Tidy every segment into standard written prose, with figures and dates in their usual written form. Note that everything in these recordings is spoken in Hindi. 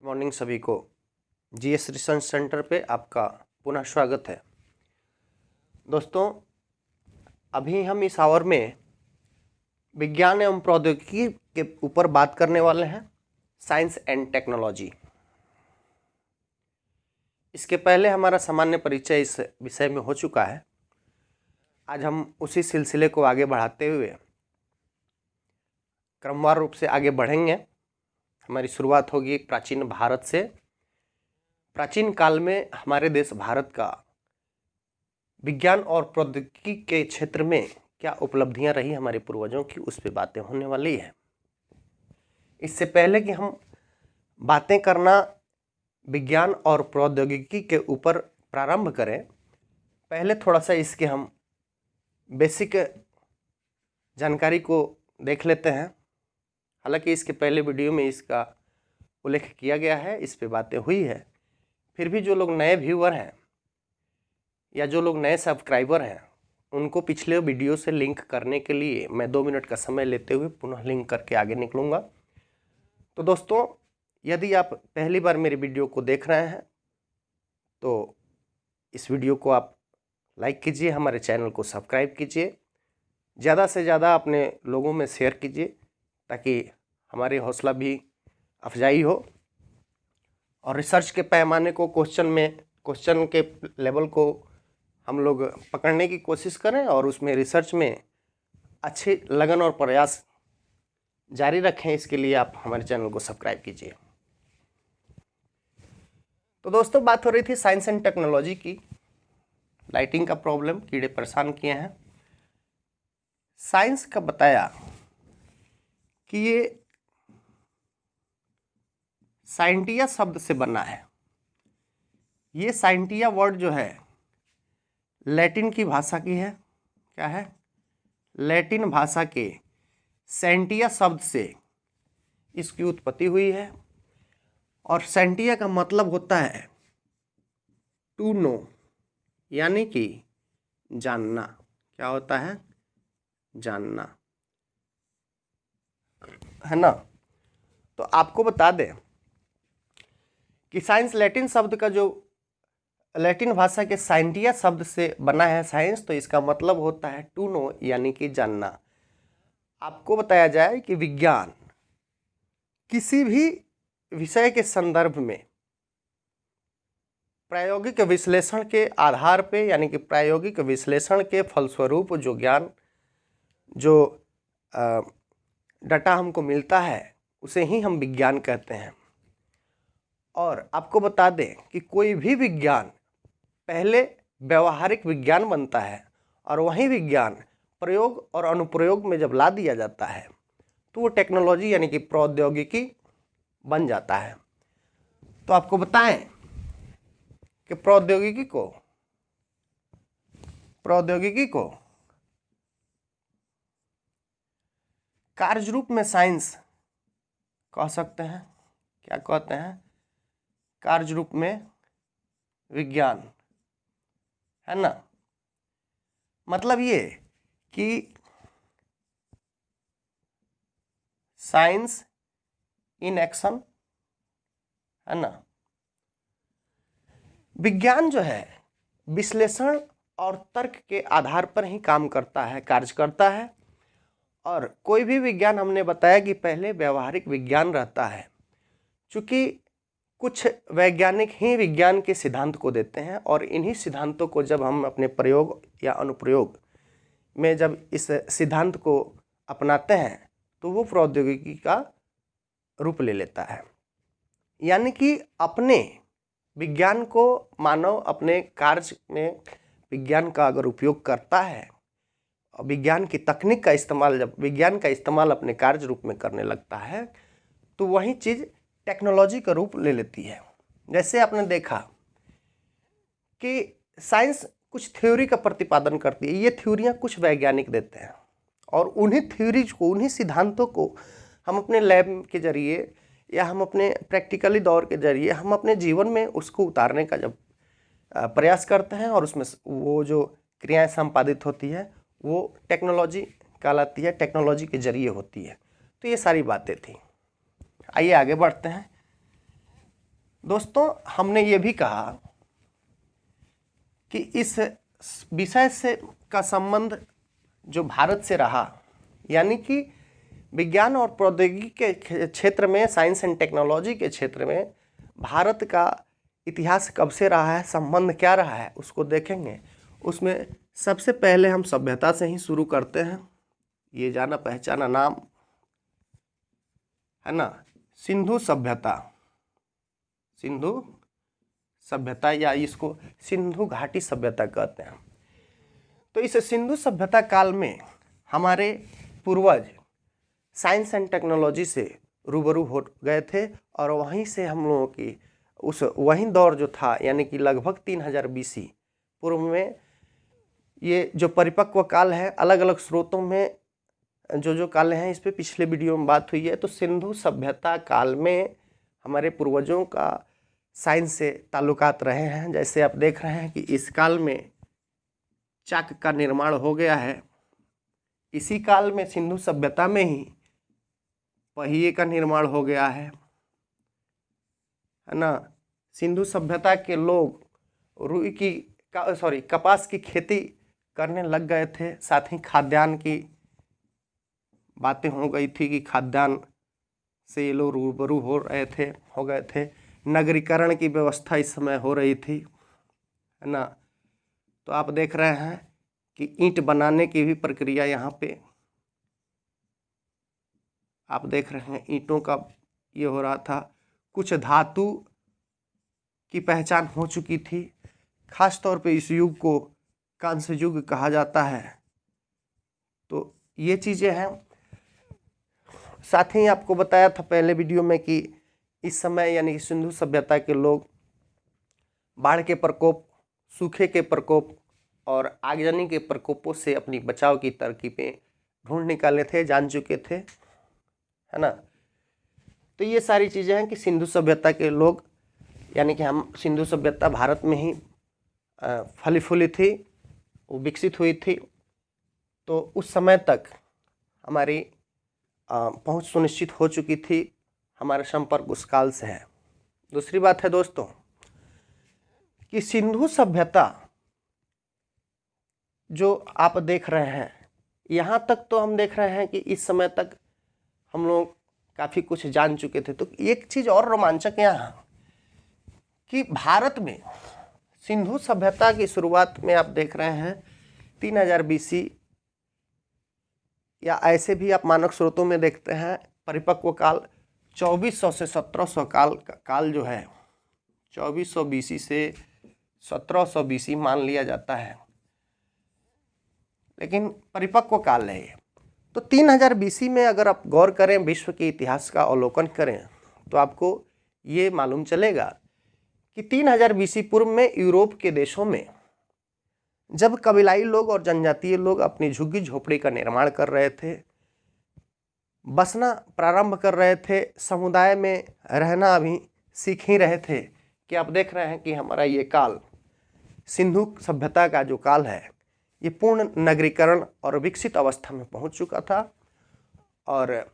मॉर्निंग सभी को। जीएस रिसर्च सेंटर पे आपका पुनः स्वागत है। दोस्तों, अभी हम इस आवर में विज्ञान एवं प्रौद्योगिकी के ऊपर बात करने वाले हैं, साइंस एंड टेक्नोलॉजी। इसके पहले हमारा सामान्य परिचय इस विषय में हो चुका है। आज हम उसी सिलसिले को आगे बढ़ाते हुए क्रमवार रूप से आगे बढ़ेंगे। हमारी शुरुआत होगी प्राचीन भारत से। प्राचीन काल में हमारे देश भारत का विज्ञान और प्रौद्योगिकी के क्षेत्र में क्या उपलब्धियां रही हमारे पूर्वजों की, उस पर बातें होने वाली है। इससे पहले कि हम बातें करना विज्ञान और प्रौद्योगिकी के ऊपर प्रारंभ करें, पहले थोड़ा सा इसके हम बेसिक जानकारी को देख लेते हैं। हालांकि इसके पहले वीडियो में इसका उल्लेख किया गया है, इस पे बातें हुई है। फिर भी जो लोग नए व्यूअर हैं या जो लोग नए सब्सक्राइबर हैं, उनको पिछले वीडियो से लिंक करने के लिए मैं 2 मिनट का समय लेते हुए पुनः लिंक करके आगे निकलूँगा। तो दोस्तों, यदि आप पहली बार मेरी वीडियो को देख रहे हैं तो इस वीडियो को आप लाइक कीजिए, हमारे चैनल को सब्सक्राइब कीजिए, ज़्यादा से ज़्यादा अपने लोगों में शेयर कीजिए ताकि हमारी हौसला भी अफजाई हो और रिसर्च के पैमाने को क्वेश्चन के लेवल को हम लोग पकड़ने की कोशिश करें और उसमें रिसर्च में अच्छी लगन और प्रयास जारी रखें। इसके लिए आप हमारे चैनल को सब्सक्राइब कीजिए। तो दोस्तों, बात हो रही थी साइंस एंड टेक्नोलॉजी की। लाइटिंग का प्रॉब्लम, कीड़े परेशान किए हैं। साइंस का बताया कि ये साइंटिया शब्द से बना है। ये साइंटिया वर्ड जो है लैटिन की भाषा की है। क्या है? लैटिन भाषा के सेंटिया शब्द से इसकी उत्पत्ति हुई है और सेंटिया का मतलब होता है टू नो, यानी कि जानना। क्या होता है? जानना, है ना। तो आपको बता दें कि साइंस लैटिन शब्द का जो लैटिन भाषा के साइंटिया शब्द से बना है साइंस, तो इसका मतलब होता है टू नो, यानी कि जानना। आपको बताया जाए कि विज्ञान किसी भी विषय के संदर्भ में प्रायोगिक विश्लेषण के आधार पे, यानी कि प्रायोगिक विश्लेषण के फलस्वरूप जो ज्ञान, जो डाटा हमको मिलता है, उसे ही हम विज्ञान कहते हैं। और आपको बता दें कि कोई भी विज्ञान पहले व्यवहारिक विज्ञान बनता है और वही विज्ञान प्रयोग और अनुप्रयोग में जब ला दिया जाता है तो वो टेक्नोलॉजी यानी कि प्रौद्योगिकी बन जाता है। तो आपको बताएं कि प्रौद्योगिकी को कार्य रूप में साइंस कह सकते हैं। क्या कहते हैं? कार्य रूप में विज्ञान, है ना। मतलब ये कि साइंस इन एक्शन, है ना। विज्ञान जो है विश्लेषण और तर्क के आधार पर ही काम करता है, कार्य करता है। और कोई भी विज्ञान, हमने बताया कि पहले व्यवहारिक विज्ञान रहता है, चूँकि कुछ वैज्ञानिक ही विज्ञान के सिद्धांत को देते हैं और इन्हीं सिद्धांतों को जब हम अपने प्रयोग या अनुप्रयोग में जब इस सिद्धांत को अपनाते हैं तो वो प्रौद्योगिकी का रूप ले लेता है। यानी कि अपने विज्ञान को मानव अपने कार्य में विज्ञान का अगर उपयोग करता है और विज्ञान की तकनीक का इस्तेमाल, जब विज्ञान का इस्तेमाल अपने कार्य रूप में करने लगता है तो वही चीज़ टेक्नोलॉजी का रूप ले लेती है। जैसे आपने देखा कि साइंस कुछ थ्योरी का प्रतिपादन करती है। ये थ्योरियाँ कुछ वैज्ञानिक देते हैं और उन्हीं थ्योरीज को, उन्हीं सिद्धांतों को हम अपने लैब के जरिए या हम अपने प्रैक्टिकली दौर के जरिए हम अपने जीवन में उसको उतारने का जब प्रयास करते हैं और उसमें वो जो क्रियाएं संपादित होती है वो टेक्नोलॉजी कहलाती है, टेक्नोलॉजी के जरिए होती है। तो ये सारी बातें थी। आइए आगे बढ़ते हैं। दोस्तों, हमने ये भी कहा कि इस विषय से का संबंध जो भारत से रहा, यानी कि विज्ञान और प्रौद्योगिकी के क्षेत्र में, साइंस एंड टेक्नोलॉजी के क्षेत्र में भारत का इतिहास कब से रहा है, संबंध क्या रहा है, उसको देखेंगे। उसमें सबसे पहले हम सभ्यता से ही शुरू करते हैं। ये जाना पहचाना नाम है ना, सिंधु सभ्यता। सिंधु सभ्यता या इसको सिंधु घाटी सभ्यता कहते हैं। तो इस सिंधु सभ्यता काल में हमारे पूर्वज साइंस एंड टेक्नोलॉजी से रूबरू हो गए थे और वहीं से हम लोगों की वही दौर जो था, यानी कि लगभग 3000 BC पूर्व में ये जो परिपक्व काल है, अलग अलग स्रोतों में जो काल हैं, इस पे पिछले वीडियो में बात हुई है। तो सिंधु सभ्यता काल में हमारे पूर्वजों का साइंस से ताल्लुकात रहे हैं। जैसे आप देख रहे हैं कि इस काल में चाक का निर्माण हो गया है। इसी काल में सिंधु सभ्यता में ही पहिए का निर्माण हो गया है ना। सिंधु सभ्यता के लोग कपास की खेती करने लग गए थे। साथ ही खाद्यान्न की बातें हो गई थी कि खाद्यान्न से ये लोग रूबरू हो गए थे। नगरीकरण की व्यवस्था इस समय हो रही थी, है ना। तो आप देख रहे हैं कि ईंट बनाने की भी प्रक्रिया यहाँ पे आप देख रहे हैं, ईंटों का ये हो रहा था। कुछ धातु की पहचान हो चुकी थी। खास तौर पे इस युग को कांस्य युग कहा जाता है। तो ये चीज़ें हैं। साथ ही आपको बताया था पहले वीडियो में कि इस समय यानी कि सिंधु सभ्यता के लोग बाढ़ के प्रकोप, सूखे के प्रकोप और आगजनी के प्रकोपों से अपनी बचाव की तरकीबें ढूंढ निकाले थे, जान चुके थे, है ना। तो ये सारी चीज़ें हैं कि सिंधु सभ्यता के लोग, यानी कि हम सिंधु सभ्यता भारत में ही फली फूली थी, वो विकसित हुई थी। तो उस समय तक हमारी पहुंच सुनिश्चित हो चुकी थी, हमारा संपर्क उस काल से है। दूसरी बात है दोस्तों कि सिंधु सभ्यता जो आप देख रहे हैं, यहाँ तक तो हम देख रहे हैं कि इस समय तक हम लोग काफ़ी कुछ जान चुके थे। तो एक चीज़ और रोमांचक यहाँ कि भारत में सिंधु सभ्यता की शुरुआत में आप देख रहे हैं 3000 BC, या ऐसे भी आप मानक स्रोतों में देखते हैं परिपक्व काल 2400 से 1700 काल जो है, 2400 BC से 1700 BC मान लिया जाता है, लेकिन परिपक्व काल है। तो 3000 BC में अगर आप गौर करें, विश्व के इतिहास का अवलोकन करें, तो आपको ये मालूम चलेगा कि 3000 BC पूर्व में यूरोप के देशों में जब कबीलाई लोग और जनजातीय लोग अपनी झुग्गी झोपड़ी का निर्माण कर रहे थे, बसना प्रारंभ कर रहे थे, समुदाय में रहना अभी सीख ही रहे थे, कि आप देख रहे हैं कि हमारा ये काल सिंधु सभ्यता का जो काल है, ये पूर्ण नगरीकरण और विकसित अवस्था में पहुंच चुका था। और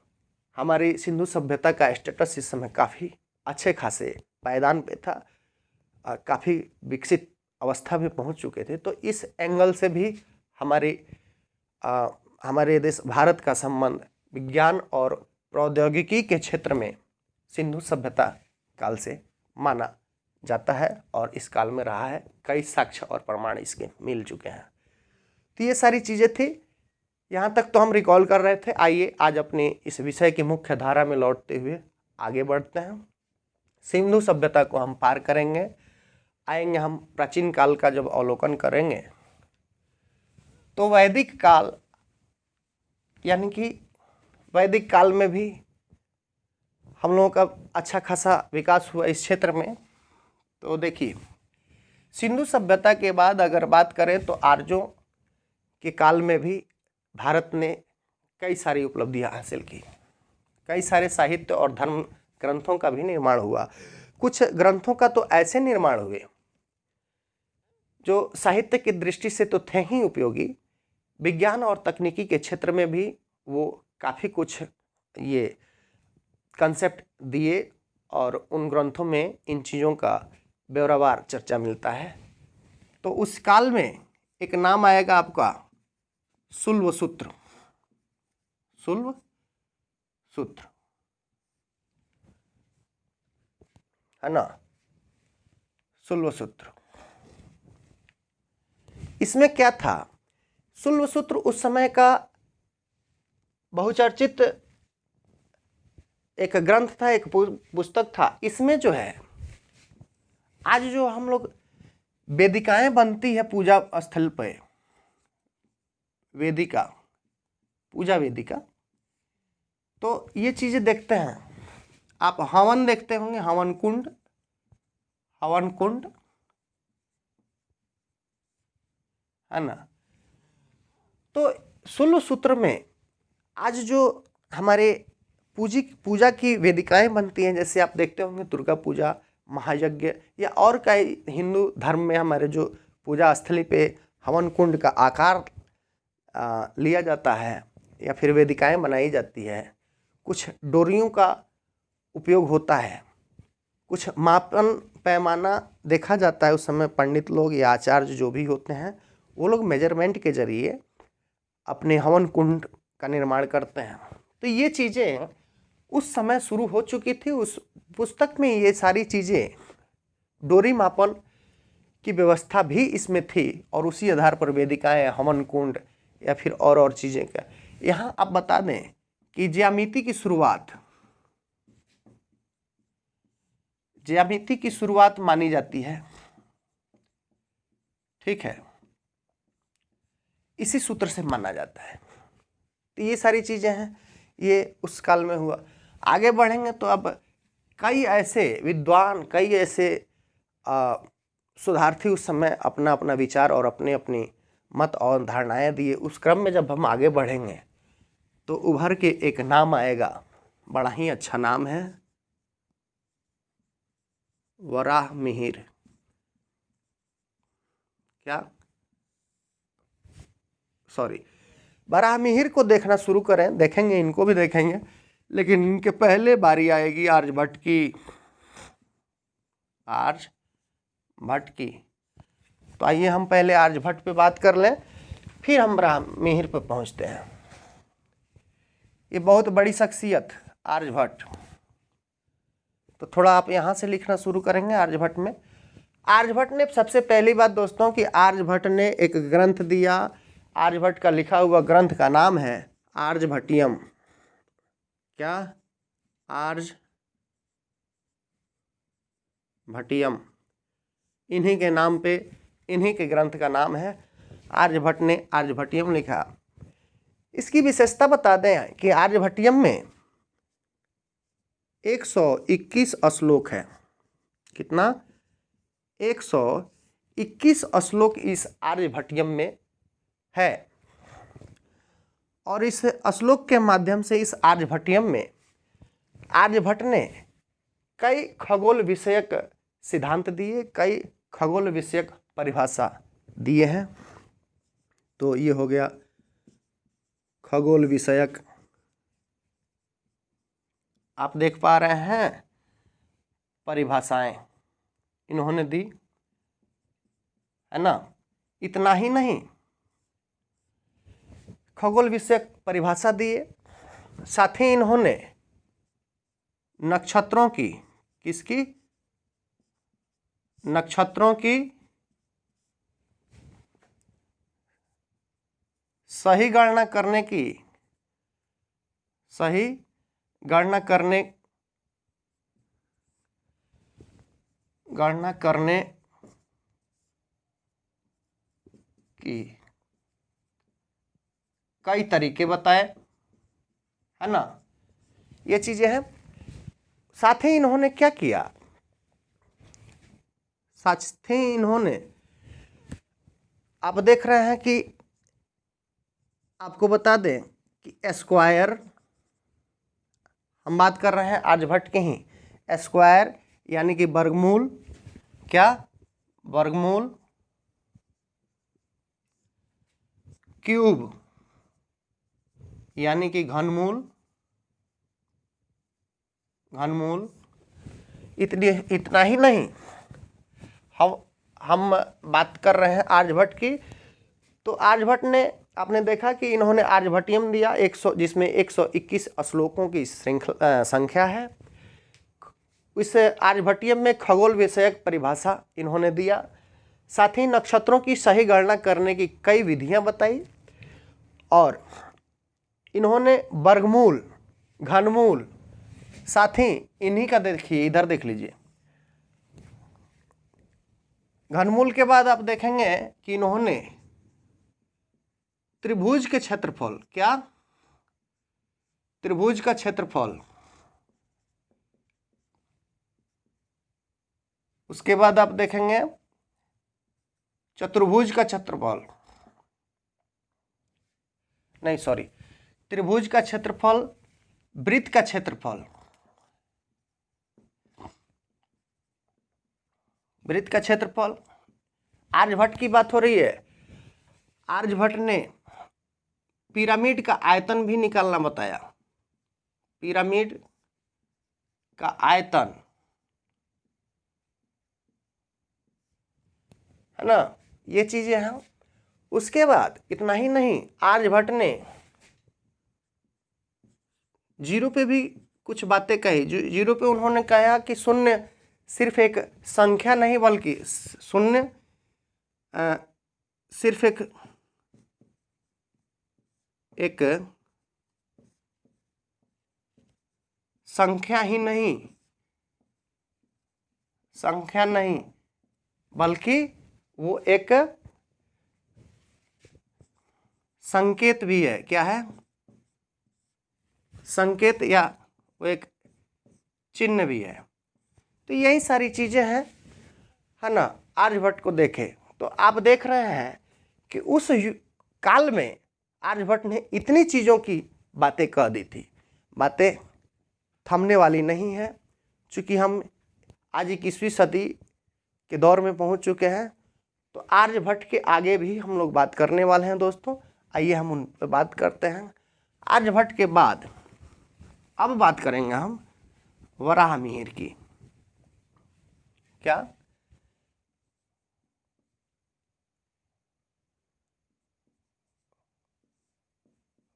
हमारी सिंधु सभ्यता का स्टेटस इस समय काफ़ी अच्छे खासे पायदान पे था, काफ़ी विकसित अवस्था में पहुंच चुके थे। तो इस एंगल से भी हमारे देश भारत का संबंध विज्ञान और प्रौद्योगिकी के क्षेत्र में सिंधु सभ्यता काल से माना जाता है और इस काल में रहा है। कई साक्ष्य और प्रमाण इसके मिल चुके हैं। तो ये सारी चीज़ें थी, यहाँ तक तो हम रिकॉल कर रहे थे। आइए आज अपने इस विषय की मुख्य धारा में लौटते हुए आगे बढ़ते हैं। सिंधु सभ्यता को हम पार करेंगे, आएंगे हम प्राचीन काल का जब अवलोकन करेंगे तो वैदिक काल, यानी कि वैदिक काल में भी हम लोगों का अच्छा खासा विकास हुआ इस क्षेत्र में। तो देखिए, सिंधु सभ्यता के बाद अगर बात करें तो आर्यों के काल में भी भारत ने कई सारी उपलब्धियां हासिल की। कई सारे साहित्य और धर्म ग्रंथों का भी निर्माण हुआ। कुछ ग्रंथों का तो ऐसे निर्माण हुए जो साहित्य की दृष्टि से तो थे ही उपयोगी, विज्ञान और तकनीकी के क्षेत्र में भी वो काफ़ी कुछ ये कंसेप्ट दिए और उन ग्रंथों में इन चीज़ों का ब्यौरावार चर्चा मिलता है। तो उस काल में एक नाम आएगा आपका शुल्ब सूत्र। शुल्ब सूत्र है ना, शुल्ब सूत्र। इसमें क्या था? शुल्ब सूत्र उस समय का बहुचर्चित एक ग्रंथ था, एक पुस्तक था। इसमें जो है आज जो हम लोग वेदिकाएं बनती है पूजा स्थल पे, वेदिका, पूजा वेदिका, तो ये चीजें देखते हैं आप। हवन देखते होंगे, हवन कुंड, हवन कुंड है ना। तो शुल्ब सूत्र में आज जो हमारे पूजा की वेदिकाएं बनती हैं, जैसे आप देखते होंगे दुर्गा पूजा, महायज्ञ, या और कई हिंदू धर्म में हमारे जो पूजा स्थली पे हवन कुंड का आकार लिया जाता है या फिर वेदिकाएं बनाई जाती है। कुछ डोरियों का उपयोग होता है, कुछ मापन पैमाना देखा जाता है। उस समय पंडित लोग या आचार्य जो भी होते हैं वो लोग मेजरमेंट के जरिए अपने हवन कुंड का निर्माण करते हैं। तो ये चीज़ें उस समय शुरू हो चुकी थी। उस पुस्तक में ये सारी चीज़ें, डोरी मापन की व्यवस्था भी इसमें थी और उसी आधार पर वेदिकाएं, हवन कुंड या फिर और चीज़ें का। यहाँ आप बता दें कि ज्यामिति की शुरुआत मानी जाती है, ठीक है, इसी सूत्र से माना जाता है। तो ये सारी चीज़ें हैं, ये उस काल में हुआ। आगे बढ़ेंगे तो अब कई ऐसे विद्वान, कई ऐसे शोधार्थी उस समय अपना अपना विचार और अपने अपनी मत और धारणाएं दिए। उस क्रम में जब हम आगे बढ़ेंगे तो उभर के एक नाम आएगा, बड़ा ही अच्छा नाम है, वराहमिहिर। क्या, सॉरी, वराहमिहिर को देखना शुरू करें, देखेंगे, इनको भी देखेंगे, लेकिन इनके पहले बारी आएगी आर्यभट्ट की। आर्यभट्ट की। तो आइए हम पहले आर्यभट्ट पे बात कर लें, फिर हम वराहमिहिर पे पहुंचते हैं। ये बहुत बड़ी शख्सियत आर्यभट्ट। तो थोड़ा आप यहाँ से लिखना शुरू करेंगे आर्यभट्ट में। आर्यभट्ट ने सबसे पहली बात दोस्तों कि आर्यभट्ट ने एक ग्रंथ दिया। आर्यभट्ट का लिखा हुआ ग्रंथ का नाम है आर्यभट्टियम। क्या? आर्यभट्टियम। इन्हीं के नाम पे, इन्हीं के ग्रंथ का नाम है। आर्यभट्ट ने आर्यभट्टियम लिखा। इसकी विशेषता बता दें कि आर्यभट्टियम में 121 श्लोक है। कितना? 121 श्लोक इस आर्यभट्टियम में है। और इस श्लोक के माध्यम से, इस आर्यभट्टियम में आर्यभट्ट ने कई खगोल विषयक सिद्धांत दिए, कई खगोल विषयक परिभाषा दिए हैं। तो ये हो गया खगोल विषयक, आप देख पा रहे हैं, परिभाषाएं इन्होंने दी, है ना। इतना ही नहीं, खगोल विषयक परिभाषा दिए, साथ ही इन्होंने नक्षत्रों की, किसकी? नक्षत्रों की सही गणना करने की, सही गणना करने की कई तरीके बताए, है ना। ये चीजें हैं। साथ ही इन्होंने क्या किया? साथ ही इन्होंने, आप देख रहे हैं कि आपको बता दें कि स्क्वायर, हम बात कर रहे हैं आर्यभट्ट के ही, स्क्वायर यानी कि वर्गमूल, क्या? वर्गमूल, क्यूब यानी कि घनमूल, घनमूल, इतना ही नहीं, हम बात कर रहे हैं आर्यभट्ट की। तो आर्यभट्ट ने, आपने देखा कि इन्होंने आर्यभट्टियम दिया 100, जिसमें 121 श्लोकों की संख्या है। इस आर्यभट्टियम में खगोल विषयक परिभाषा इन्होंने दिया, साथ ही नक्षत्रों की सही गणना करने की कई विधियां बताई, और इन्होंने वर्गमूल, घनमूल, साथ ही इन्हीं का देखिए, इधर देख लीजिए, घनमूल के बाद आप देखेंगे कि इन्होंने त्रिभुज के क्षेत्रफल, क्या त्रिभुज का क्षेत्रफल, उसके बाद आप देखेंगे चतुर्भुज का क्षेत्रफल, नहीं सॉरी, त्रिभुज का क्षेत्रफल, वृत्त का क्षेत्रफल, वृत्त का क्षेत्रफल। आर्यभट्ट की बात हो रही है। आर्यभट्ट ने पिरामिड का आयतन भी निकालना बताया। पिरामिड का आयतन, है ना, ये चीजें हैं। उसके बाद इतना ही नहीं, आर्यभट्ट ने जीरो पे भी कुछ बातें कही। जीरो पे उन्होंने कहा कि शून्य सिर्फ एक संख्या नहीं, बल्कि शून्य सिर्फ एक संख्या ही नहीं, बल्कि वो एक संकेत भी है। क्या है? संकेत, या वो एक चिन्ह भी है। तो यही सारी चीजें हैं, है ना। आर्यभट्ट को देखें तो आप देख रहे हैं कि उस काल में आर्यभट्ट ने इतनी चीज़ों की बातें कह दी थी। बातें थमने वाली नहीं है, चूँकि हम आज 21वीं सदी के दौर में पहुंच चुके हैं। तो आर्यभट्ट के आगे भी हम लोग बात करने वाले हैं दोस्तों। आइए हम उन पर बात करते हैं। आर्यभट्ट के बाद अब बात करेंगे हम वराहमिहिर की। क्या?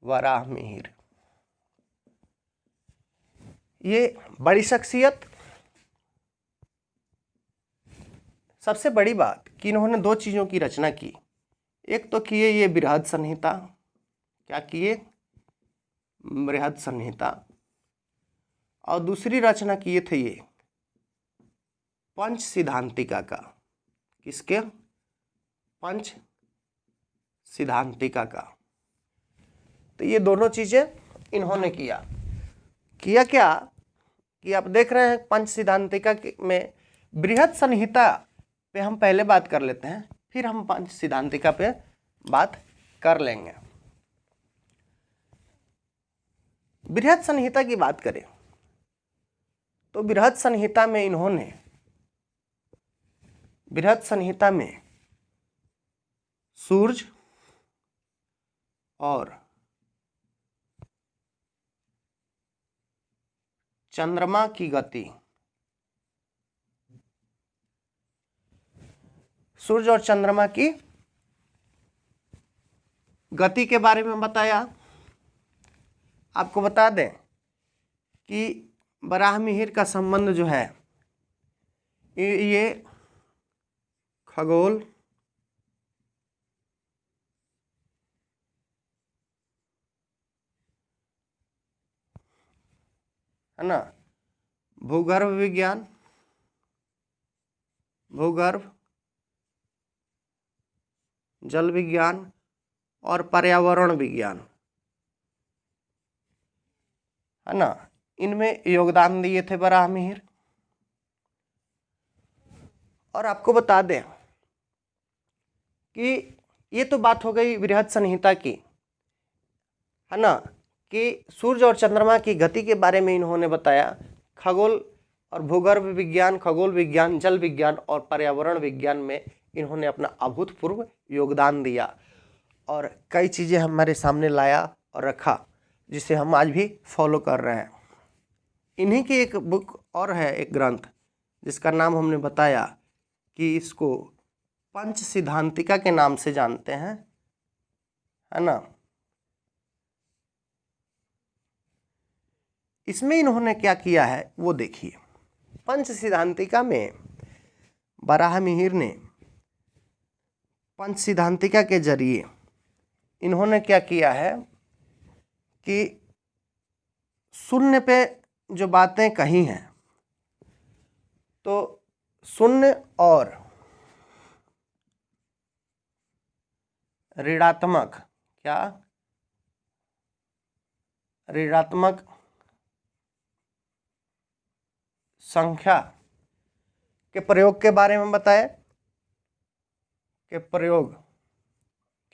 वराहमिहिर, ये बड़ी शख्सियत। सबसे बड़ी बात कि इन्होंने दो चीज़ों की रचना की। एक तो किए ये बृहद संहिता, क्या किए? बृहद संहिता। और दूसरी रचना किए थे ये पंच सिद्धांतिका का। किसके? पंच सिद्धांतिका का। तो ये दोनों चीज़ें इन्होंने किया क्या कि आप देख रहे हैं पंच सिद्धांतिका में बृहद संहिता पे हम पहले बात कर लेते हैं, फिर हम पंच सिद्धांतिका पे बात कर लेंगे। बृहद संहिता की बात करें तो बृहद संहिता में इन्होंने, बृहद संहिता में सूर्य और चंद्रमा की गति, सूर्य और चंद्रमा की गति के बारे में बताया। आपको बता दें कि वराहमिहिर का संबंध जो है ये खगोल, है ना, भूगर्भ विज्ञान, भूगर्भ, जल विज्ञान और पर्यावरण विज्ञान, है ना, इनमें योगदान दिए थे वराहमिहिर। और आपको बता दें कि ये तो बात हो गई बृहद संहिता की, है ना, कि सूर्य और चंद्रमा की गति के बारे में इन्होंने बताया। खगोल और भूगर्भ विज्ञान, खगोल विज्ञान, जल विज्ञान और पर्यावरण विज्ञान में इन्होंने अपना अभूतपूर्व योगदान दिया और कई चीज़ें हमारे सामने लाया और रखा, जिसे हम आज भी फॉलो कर रहे हैं। इन्हीं की एक बुक और है, एक ग्रंथ जिसका नाम हमने बताया कि इसको पंच सिद्धांतिका के नाम से जानते हैं, है ना। इसमें इन्होंने क्या किया है वो देखिए। पंच सिद्धांतिका में वराहमिहिर ने पंच सिद्धांतिका के जरिए इन्होंने क्या किया है कि शून्य पे जो बातें कही हैं, तो शून्य और ऋणात्मक, क्या ऋणात्मक संख्या के प्रयोग के बारे में बताया, के प्रयोग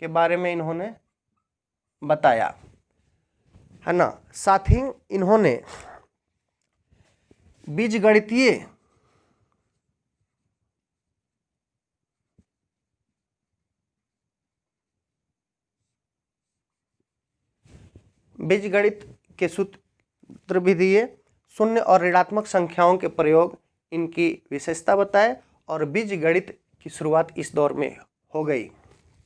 के बारे में इन्होंने बताया, है ना। साथ ही इन्होंने बीजगणितीय बीजगणित के सूत्र भी दिए, शून्य और ऋणात्मक संख्याओं के प्रयोग इनकी विशेषता बताए, और बीजगणित की शुरुआत इस दौर में हो गई।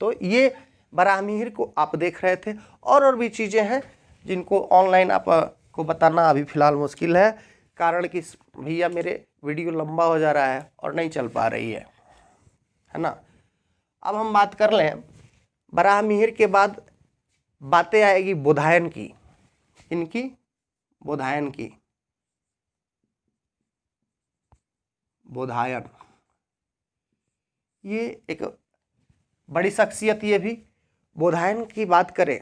तो ये वराहमिहिर को आप देख रहे थे, और भी चीज़ें हैं जिनको ऑनलाइन आपको बताना अभी फ़िलहाल मुश्किल है, कारण कि भैया मेरे वीडियो लंबा हो जा रहा है और नहीं चल पा रही है ना। अब हम बात कर लें वराहमिहिर के बाद बातें आएगी बोधायन की, इनकी बोधायन की। बोधायन ये एक बड़ी शख्सियत, ये भी। बोधायन की बात करें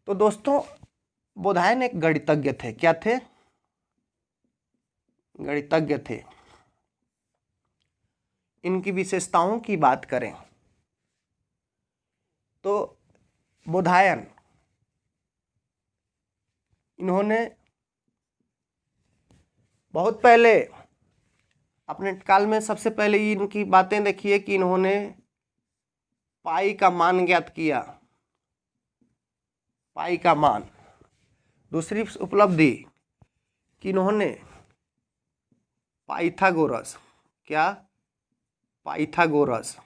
तो दोस्तों बोधायन एक गणितज्ञ थे। क्या थे? गणितज्ञ थे। इनकी विशेषताओं की बात करें तो बोधायन इन्होंने बहुत पहले अपने काल में सबसे पहले इनकी बातें देखिए कि इन्होंने पाई का मान ज्ञात किया, पाई का मान। दूसरी उपलब्धि कि इन्होंने पाइथागोरस, क्या पाइथागोरस,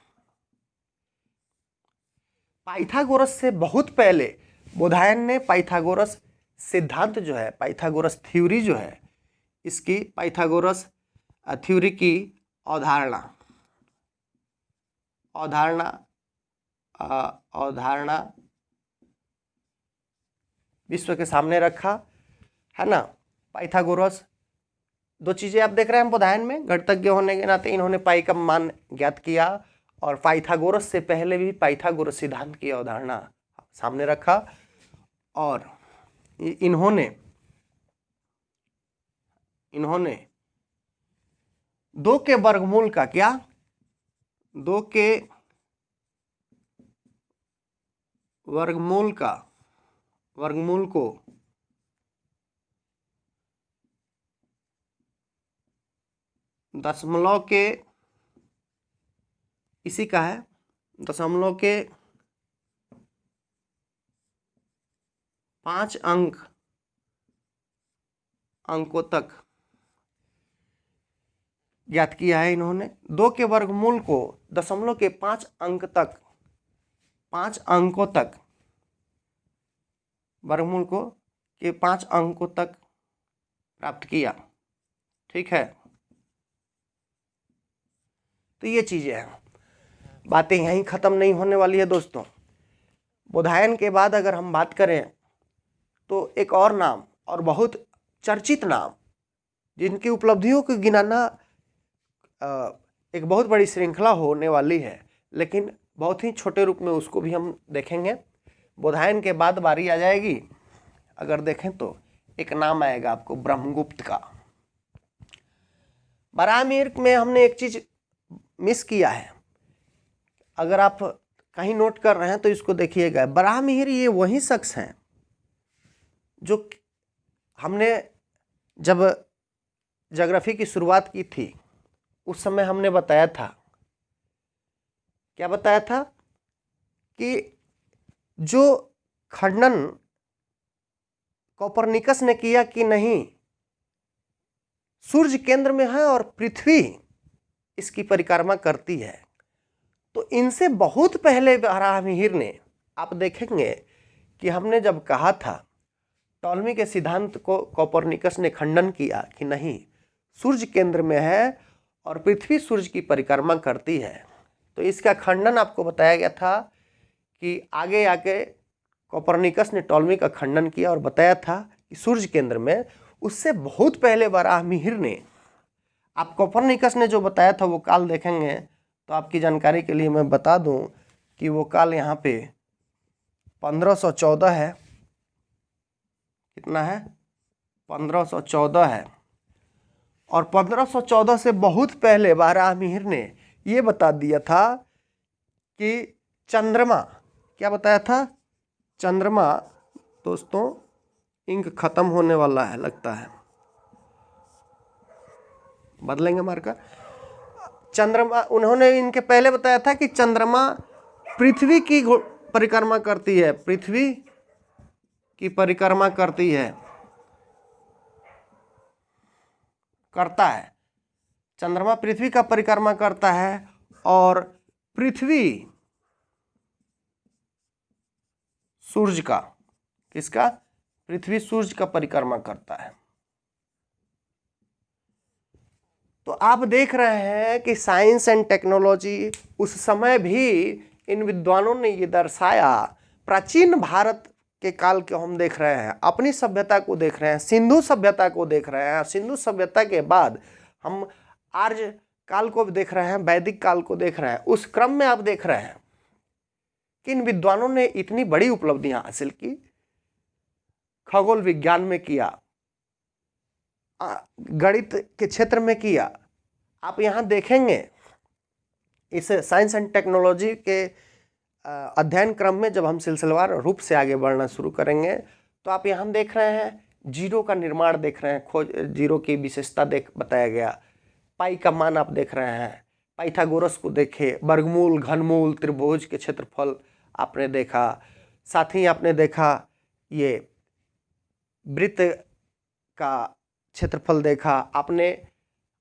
पाइथागोरस से बहुत पहले बोधायन ने पाइथागोरस सिद्धांत जो है, पाइथागोरस थ्योरी जो है, इसकी पाइथागोरस थ्योरी की अवधारणा अवधारणा विश्व के सामने रखा, है ना। पाइथागोरस, दो चीज़ें आप देख रहे हैं बोधायन में, गणितज्ञ होने के नाते इन्होंने पाई का मान ज्ञात किया, और पाइथागोरस से पहले भी पाइथागोरस सिद्धांत की अवधारणा सामने रखा, और इन्होंने दो के वर्गमूल का, क्या दो के वर्गमूल को दशमलव के, इसी का है, दशमलव के 5 अंकों तक ज्ञात किया है इन्होंने। दो के वर्गमूल को दशमलव के 5 अंकों तक वर्गमूल को के 5 अंकों तक प्राप्त किया, ठीक है। तो ये चीजें हैं, बातें यहीं खत्म नहीं होने वाली है दोस्तों। बोधायन के बाद अगर हम बात करें तो एक और नाम, और बहुत चर्चित नाम, जिनकी उपलब्धियों को गिनाना एक बहुत बड़ी श्रृंखला होने वाली है, लेकिन बहुत ही छोटे रूप में उसको भी हम देखेंगे। बोधायन के बाद बारी आ जाएगी, अगर देखें तो एक नाम आएगा आपको ब्रह्मगुप्त का। वराहमिहिर में हमने एक चीज मिस किया है, अगर आप कहीं नोट कर रहे हैं तो इसको देखिएगा। वराहमिहिर ये वही शख्स हैं जो हमने जब ज्योग्राफी की शुरुआत की थी उस समय हमने बताया था, क्या बताया था, कि जो खंडन कोपरनिकस ने किया कि नहीं सूर्य केंद्र में है और पृथ्वी इसकी परिक्रमा करती है। तो इनसे बहुत पहले वराहमिहिर ने, आप देखेंगे कि हमने जब कहा था टॉलमी के सिद्धांत को कोपरनिकस ने खंडन किया कि नहीं, सूर्य केंद्र में है और पृथ्वी सूर्य की परिक्रमा करती है, तो इसका खंडन आपको बताया गया था कि आगे आके कोपरनिकस ने टॉलमी का खंडन किया और बताया था कि सूर्य केंद्र में। उससे बहुत पहले वराहमिहिर ने, आप कोपरनिकस ने जो बताया था वो काल देखेंगे तो आपकी जानकारी के लिए मैं बता दूं कि वो काल यहाँ पे 1514 है। कितना है? 1514 है। और 1514 से बहुत पहले वराहमिहिर ने ये बता दिया था कि चंद्रमा, क्या बताया था? चंद्रमा, दोस्तों इंक खत्म होने वाला है लगता है, बदलेंगे मार्कर। चंद्रमा, उन्होंने इनके पहले बताया था कि चंद्रमा पृथ्वी की परिक्रमा करती है, पृथ्वी की परिक्रमा करती है, करता है। चंद्रमा पृथ्वी का परिक्रमा करता है और पृथ्वी सूर्य का, किसका? पृथ्वी सूर्य का परिक्रमा करता है। तो आप देख रहे हैं कि साइंस एंड टेक्नोलॉजी, उस समय भी इन विद्वानों ने ये दर्शाया। प्राचीन भारत के काल को हम देख रहे हैं, अपनी सभ्यता को देख रहे हैं, सिंधु सभ्यता को देख रहे हैं। सिंधु सभ्यता के बाद हम आर्य काल को देख रहे हैं, वैदिक काल को देख रहे हैं। उस क्रम में आप देख रहे हैं कि इन विद्वानों ने इतनी बड़ी उपलब्धियां हासिल की। खगोल विज्ञान में किया, गणित के क्षेत्र में किया। आप यहाँ देखेंगे इस साइंस एंड टेक्नोलॉजी के अध्ययन क्रम में जब हम सिलसिलेवार रूप से आगे बढ़ना शुरू करेंगे तो आप यहाँ देख रहे हैं जीरो का निर्माण देख रहे हैं, खोज जीरो की विशेषता बताया गया। पाई का मान आप देख रहे हैं, पाइथागोरस को देखे, वर्गमूल, घनमूल, त्रिभुज के क्षेत्रफल आपने देखा। साथ ही आपने देखा ये वृत्त का क्षेत्रफल देखा, आपने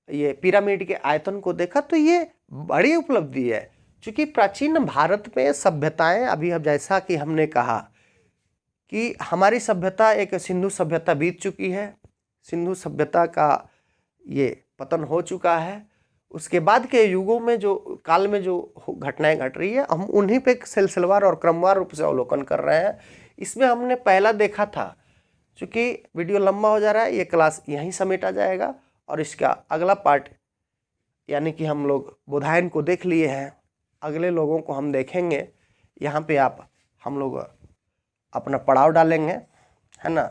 ये पिरामिड के आयतन को देखा। तो ये बड़ी उपलब्धि है, क्योंकि प्राचीन भारत में सभ्यताएं, अभी अब जैसा कि हमने कहा कि हमारी सभ्यता एक सिंधु सभ्यता बीत चुकी है, सिंधु सभ्यता का ये पतन हो चुका है। उसके बाद के युगों में जो काल में जो घटनाएं घट रही है, हम उन्हीं पे सिलसिलेवार और क्रमवार रूप से अवलोकन कर रहे हैं। इसमें हमने पहला देखा था, चूँकि वीडियो लंबा हो जा रहा है, ये क्लास यहीं समेटा जाएगा और इसका अगला पार्ट यानी कि हम लोग बोधायन को देख लिए हैं, अगले लोगों को हम देखेंगे। यहाँ पे आप हम लोग अपना पड़ाव डालेंगे, है ना।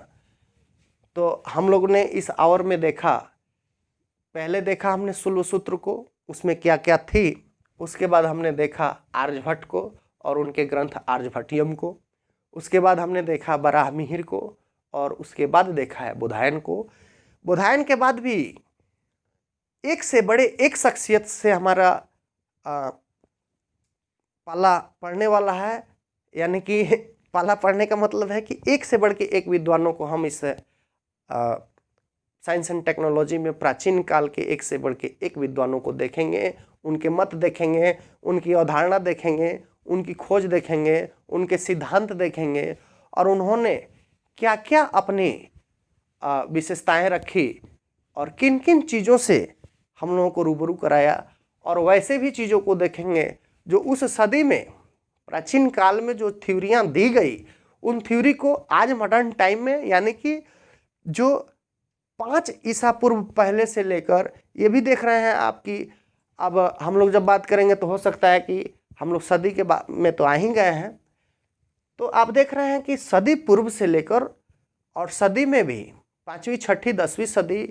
तो हम लोग ने इस आवर में देखा, पहले देखा हमने शूलसूत्र को, उसमें क्या क्या थी। उसके बाद हमने देखा आर्यभट्ट को और उनके ग्रंथ आर्यभट्टियम को। उसके बाद हमने देखा वराहमिहिर को और उसके बाद देखा है बोधायन को। बोधायन के बाद भी एक से बड़े एक शख्सियत से हमारा पाला पढ़ने वाला है, यानी कि पाला पढ़ने का मतलब है कि एक से बढ़ के एक विद्वानों को हम इस साइंस एंड टेक्नोलॉजी में प्राचीन काल के एक से बढ़ के एक विद्वानों को देखेंगे, उनके मत देखेंगे, उनकी अवधारणा देखेंगे, उनकी खोज देखेंगे, उनके सिद्धांत देखेंगे और उन्होंने क्या क्या अपनी विशेषताएं रखी और किन किन चीज़ों से हम लोगों को रूबरू कराया। और वैसे भी चीज़ों को देखेंगे जो उस सदी में प्राचीन काल में जो थ्योरियाँ दी गई, उन थ्योरी को आज मॉडर्न टाइम में, यानी कि जो 5 ईसा पूर्व पहले से लेकर, ये भी देख रहे हैं आपकी। अब हम लोग जब बात करेंगे तो हो सकता है कि हम लोग सदी के बाद में तो आ ही गए हैं, तो आप देख रहे हैं कि सदी पूर्व से लेकर और सदी में भी 5वीं, 6ठी, 10वीं सदी,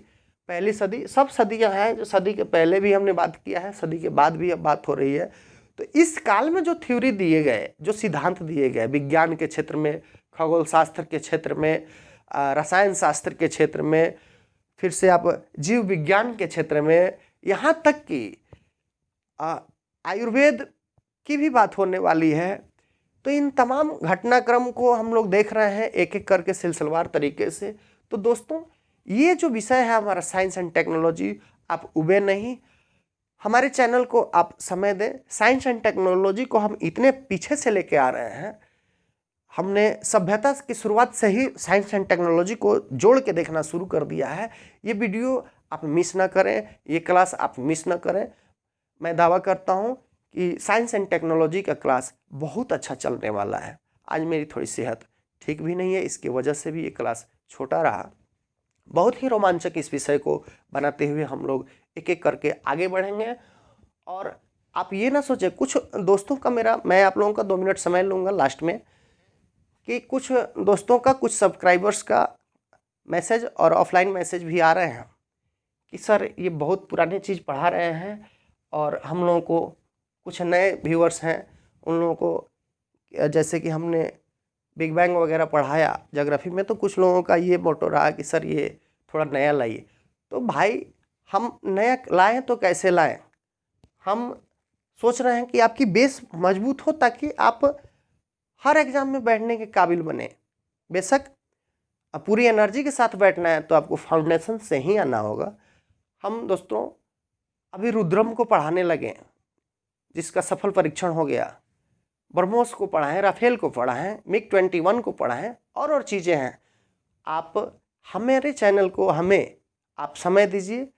पहली सदी, सब सदियां हैं। जो सदी के पहले भी हमने बात किया है, सदी के बाद भी अब बात हो रही है। तो इस काल में जो थ्योरी दिए गए, जो सिद्धांत दिए गए विज्ञान के क्षेत्र में, खगोल शास्त्र के क्षेत्र में, रसायन शास्त्र के क्षेत्र में, फिर से आप जीव विज्ञान के क्षेत्र में, यहाँ तक कि आयुर्वेद की भी बात होने वाली है। तो इन तमाम घटनाक्रम को हम लोग देख रहे हैं एक एक करके सिलसिलेवार तरीके से। तो दोस्तों, ये जो विषय है हमारा साइंस एंड टेक्नोलॉजी, आप उबे नहीं, हमारे चैनल को आप समय दें। साइंस एंड टेक्नोलॉजी को हम इतने पीछे से लेके आ रहे हैं, हमने सभ्यता की शुरुआत से ही साइंस एंड टेक्नोलॉजी को जोड़ के देखना शुरू कर दिया है। ये वीडियो आप मिस ना करें, ये क्लास आप मिस ना करें। मैं दावा करता हूँ कि साइंस एंड टेक्नोलॉजी का क्लास बहुत अच्छा चलने वाला है। आज मेरी थोड़ी सेहत ठीक भी नहीं है, इसकी वजह से भी ये क्लास छोटा रहा। बहुत ही रोमांचक इस विषय को बनाते हुए हम लोग एक एक करके आगे बढ़ेंगे। और आप ये ना सोचें, कुछ दोस्तों का मैं आप लोगों का 2 मिनट समय लूँगा लास्ट में, कि कुछ दोस्तों का, कुछ सब्सक्राइबर्स का मैसेज और ऑफलाइन मैसेज भी आ रहे हैं कि सर ये बहुत पुरानी चीज़ पढ़ा रहे हैं, और हम लोगों को, कुछ नए व्यूअर्स हैं उन लोगों को, जैसे कि हमने बिग बैंग वगैरह पढ़ाया ज्योग्राफी में, तो कुछ लोगों का ये मोटो रहा कि सर ये थोड़ा नया लाइए। तो भाई हम नया लाएं तो कैसे लाएं? हम सोच रहे हैं कि आपकी बेस मजबूत हो ताकि आप हर एग्ज़ाम में बैठने के काबिल बने। बेशक अब पूरी एनर्जी के साथ बैठना है तो आपको फाउंडेशन से ही आना होगा। हम दोस्तों अभी रुद्रम को पढ़ाने लगे, जिसका सफल परीक्षण हो गया। ब्रह्मोस को पढ़ाएं, राफेल को पढ़ाएं, MiG-21 को पढ़ाएं, और चीज़ें हैं। आप हमारे चैनल को, हमें आप समय दीजिए,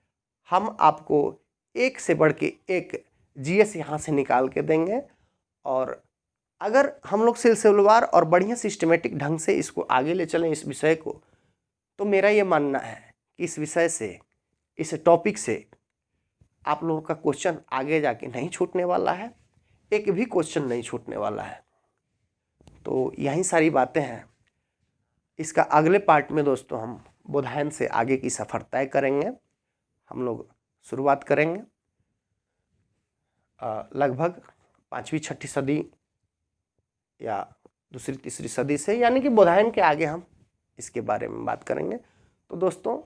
हम आपको एक से बढ़ के एक जीएस यहाँ से निकाल के देंगे। और अगर हम लोग सिलसिलेवार और बढ़िया सिस्टमेटिक ढंग से इसको आगे ले चलें इस विषय को, तो मेरा ये मानना है कि इस विषय से, इस टॉपिक से आप लोगों का क्वेश्चन आगे जाके नहीं छूटने वाला है, एक भी क्वेश्चन नहीं छूटने वाला है। तो यही सारी बातें हैं। इसका अगले पार्ट में दोस्तों हम बोधायन से आगे की सफ़र तय करेंगे। हम लोग शुरुआत करेंगे लगभग 5वीं-6ठी सदी या 2री-3री सदी से, यानी कि बोधायन के आगे हम इसके बारे में बात करेंगे। तो दोस्तों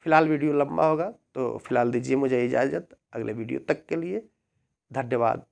फ़िलहाल वीडियो लंबा होगा, तो फ़िलहाल दीजिए मुझे इजाज़त। अगले वीडियो तक के लिए धन्यवाद।